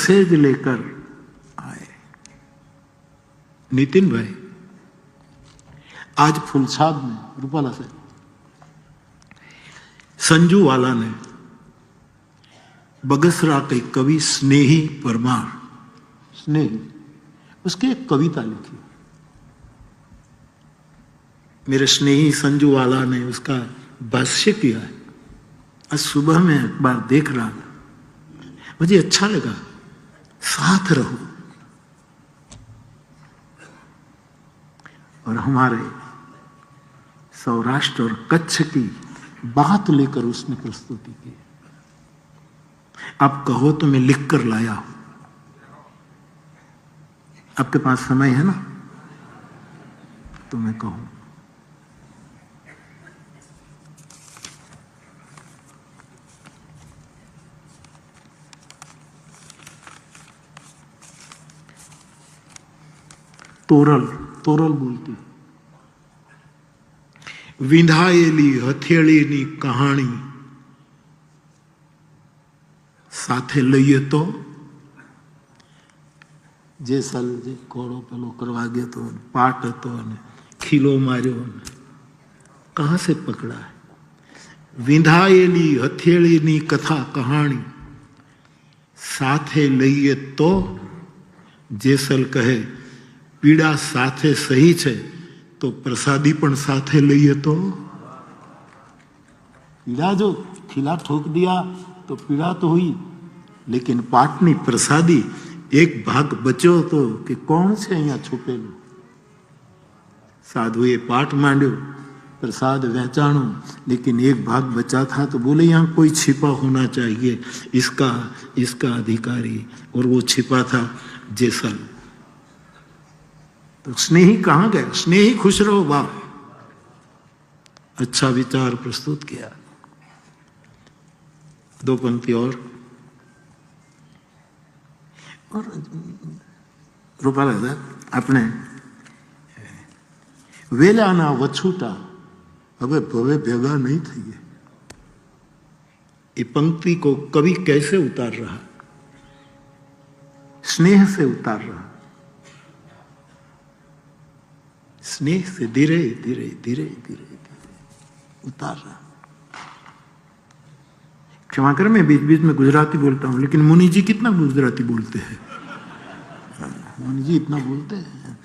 Message लेकर आए। नितिन भाई, आज फुलसाद में रूपाला से संजू वाला ने बगसरा के कवि स्नेही परमार, स्नेही, उसकी एक कविता लिखी। मेरे स्नेही संजू वाला ने उसका भाष्य किया है। आज सुबह में एक बार देख रहा था, मुझे अच्छा लगा। साथ रहो। और हमारे सौराष्ट्र और कच्छ की बात लेकर उसने प्रस्तुति की। आप कहो तो मैं लिख कर लाया हूं। आपके पास समय है ना, तो मैं कहूं। तोरल, तोरल बोलती, विंधाયેલી હથેળીની કહાણી સાથે લઈએ તો જે સાલ જે ઘોડો પેલો કરવા ગયો તો પાટ હતો અને ખીલો માર્યો, कहां से पकड़ा है? विंधाયેલી હથેળીની कथा कहानी साथे लईए तो જેસલ कहे पीड़ा साथे सही छे तो प्रसादी पण साथे लईए तो। पीड़ा जो खिला ठोक दिया तो पीड़ा तो हुई, लेकिन पाटनी प्रसादी एक भाग बच्यो तो कि कौन से अहियां छुपेलू। साधुए पाठ मांड्यो, प्रसाद वेचाणो, लेकिन एक भाग बचा था तो बोले यहां कोई छिपा होना चाहिए, इसका अधिकारी, और वो छिपा था जेसल। तो स्नेही कहां गए? स्नेही खुश रहो बाप, अच्छा विचार प्रस्तुत किया। दो पंक्ति और रूपाला साहब अपने वेलाना वछूटा હવે ભવે ભેગા नहीं થઈએ। ये पंक्ति को कवि कैसे उतार रहा? स्नेह से उतार रहा, स्नेह से धीरे धीरे धीरे धीरे उतार रहा। क्षमा कर, मैं बीच बीच में गुजराती बोलता हूं, लेकिन मुनि जी कितना गुजराती बोलते हैं। मुनि जी इतना बोलते हैं।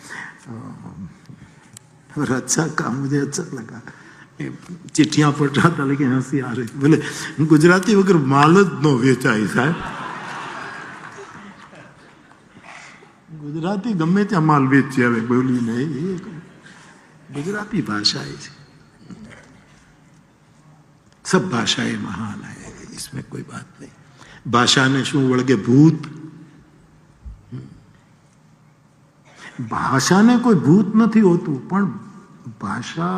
और अच्छा काम, मुझे अच्छा लगा। चिट्ठियां पढ़ रहा था लेकिन हंसी आ रही, बोले गुजराती वगैरह माल ज नो वेचाई साहब। गुजराती गमे त्या माल वेचे, हवे बोली नहीं। गुजराती भाषा है, सब भाषाएं महान है, इसमें कोई बात नहीं। भाषा ने शू वळगे भूत? भाषा ने कोई भूत नहीं होतु, पण भाषा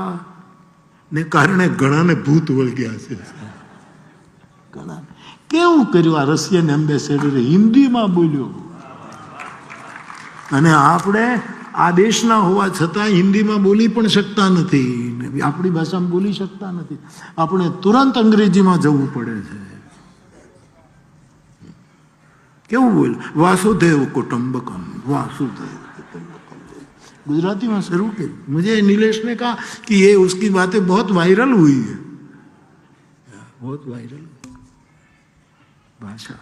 ने कारणे घणा ने भूत वळग्या छे। घणा केवुं कर्युं आ रशियन एम्बेसेडरे हिंदी में बोल्यो, अने आपणे आ देशना होवा छतां हिंदी में बोली पण शकता नथी, आपणी भाषा में बोली शकता नथी। आपणे तुरंत अंग्रेजी में जवुं पड़े छे। केवुं बोल? वासुदेव कुटुंबकम, वासुदेव कुटुंबकम। गुजराती में शुरू की। मुझे नीलेश ने कहा कि ये उसकी बातें बहुत वायरल हुई है, बहुत वायरल भाषा।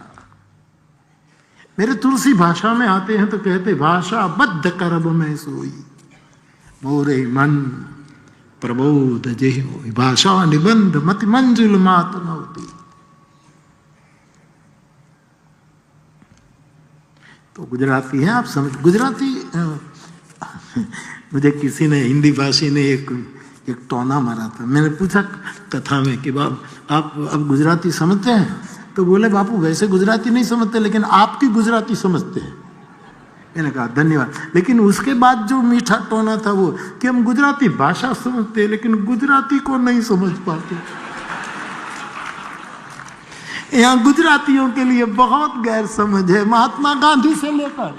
मेरे तुलसी भाषा में आते हैं तो कहते भाषा बद्ध करब में सोई, मोरे मन प्रबोध जेहि होई। भाषा निबंध मति मंजुल मात न होती। तो गुजराती है, आप समझ। गुजराती मुझे किसी ने, हिंदी भाषी ने एक टोना मारा था। मैंने पूछा कथा में कि बाप आप अब गुजराती समझते हैं? तो बोले बापू वैसे गुजराती नहीं समझते, लेकिन आपकी गुजराती समझते हैं। मैंने कहा धन्यवाद। लेकिन उसके बाद जो मीठा टोना था वो कि हम गुजराती भाषा समझते हैं लेकिन गुजराती को नहीं समझ पाते। यहाँ गुजरातियों के लिए बहुत गैर समझ है, महात्मा गांधी से लेकर।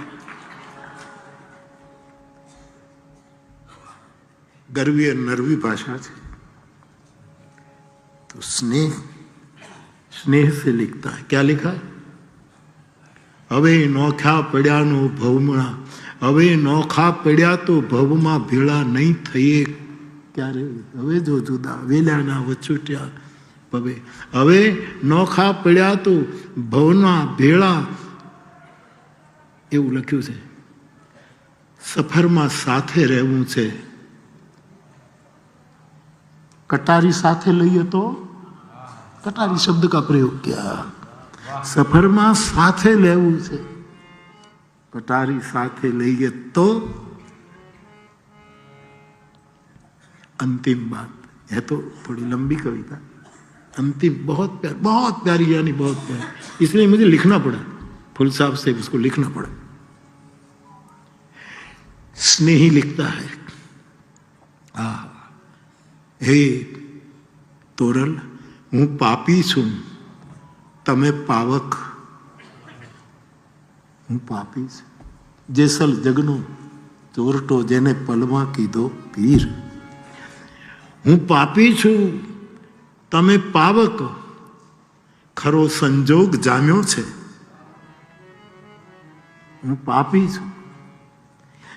गरवी और नरवी भाषा से तो स्नेह, स्नेह से लिखता है। क्या लिखा है? હવે નોખા પડ્યાનો ભવમાં, હવે નોખા પડ્યા તો ભવમાં ભેળા નહીં થઈએ ક્યારે. હવે જો જુદા વેલ્યાના વછૂટ્યા ભવે, હવે નોખા પડ્યા તો ભવમાં ભેળા. એવું લખ્યું છે. સફરમાં સાથે રહેવું છે. कटारी साथे लईए तो, कटारी शब्द का प्रयोग किया. सफर में साथे लेवू छे, कटारी साथे लईए तो. अंतिम बात है तो थोड़ी लंबी कविता, अंतिम बहुत प्यारी यानी बहुत प्यारी, इसलिए मुझे लिखना पड़ा, फुल साहब से उसको लिखना पड़ा. स्नेही लिखता है, हे तोरल, हूँ पापी छू तमे पावक. हूँ पापी छू जेसल जगनो चोरटो जेने पलमा कीधो पीर. हूँ पापी छू तमे पावक, खरो संजोग जाम्यो छे. हूँ पापी छू.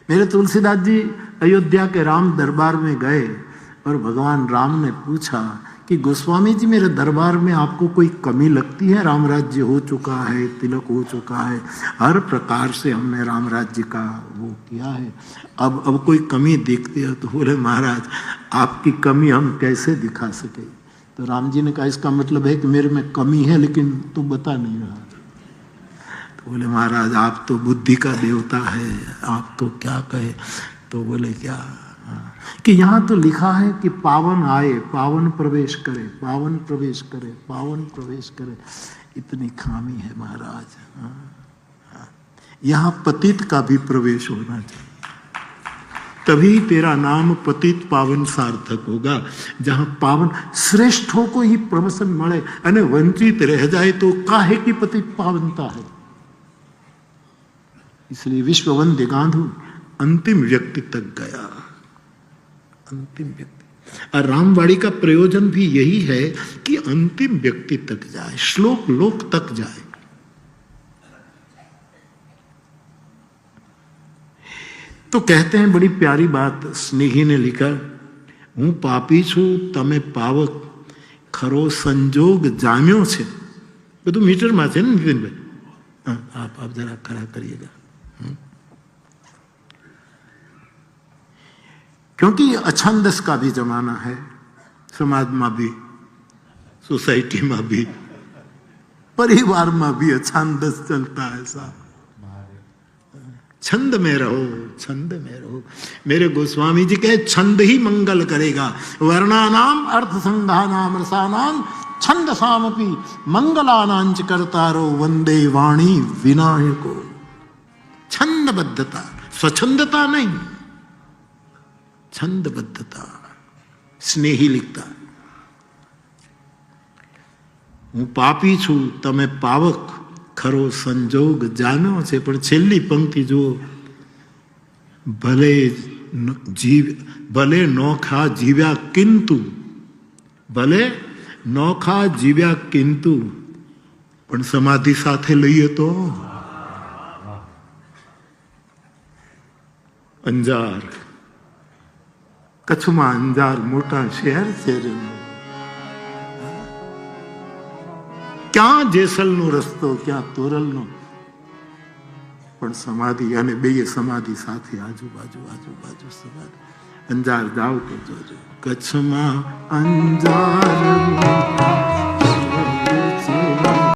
मेरे तुलसीदास जी अयोध्या के राम दरबार में गए और भगवान राम ने पूछा कि गोस्वामी जी मेरे दरबार में आपको कोई कमी लगती है? राम राज्य हो चुका है, तिलक हो चुका है, हर प्रकार से हमने राम राज्य का वो किया है, अब कोई कमी देखते हो? तो बोले महाराज आपकी कमी हम कैसे दिखा सके? तो राम जी ने कहा इसका मतलब है कि मेरे में कमी है लेकिन तू बता नहीं रहा. तो बोले महाराज आप तो बुद्धि का देवता है, आप तो क्या कहे. तो बोले क्या कि यहाँ तो लिखा है कि पावन आए पावन प्रवेश करे, पावन प्रवेश करे, पावन प्रवेश करे. इतनी खामी है महाराज. यहाँ पतित का भी प्रवेश होना चाहिए, तभी तेरा नाम पतित पावन सार्थक होगा. जहाँ पावन श्रेष्ठों को ही प्रवसन मळे अने वंचित रह जाए तो काहे की पतित पावनता है. इसलिए विश्ववंद्य गांधू अंतिम व्यक्ति तक गया, अंतिम व्यक्ति. और रामवाड़ी का प्रयोजन भी यही है कि अंतिम व्यक्ति तक जाए, श्लोक लोक तक जाए. तो कहते हैं बड़ी प्यारी बात स्नेही ने लिखा, हूँ पापी छू तमे पावक, खरो संजोग जाम्यो छे. બધું મીટરમાં છે ને નિતિનભાઈ? आप जरा खड़ा करिएगा. क्योंकि अछंदस का भी जमाना है, समाज में भी, सोसाइटी में भी, परिवार में भी अछंदस चलता है. साहब छंद में रहो, छंद में रहो. मेरे गोस्वामी जी कहे छंद ही मंगल करेगा. वर्णानाम अर्थ संघानाम रसानाम छंद सामपि मंगलानांच करतारो वंदे वाणी विनायको. छंदबद्धता, स्वच्छंदता नहीं, छंदबद्धता. स्नेही लिखता, हूँ पापी छू तमे पावक, खरो संजोग जाम्यो छे. पण छेल्ली पंक्ति जो भले नोखा जीव्या किंतु, भले नोखा जीव्या किंतु पण समाधि साथे लईए तो. अंजार, कच्छ में अंजार मोटा शहर है. क्या जेसल नो रस्तो, क्या तोरल नो, पण समाधि यानी बे समाधि साथे आजू बाजू समाधि. अंजार जाओ तो जोजो, कच्छ में अंजार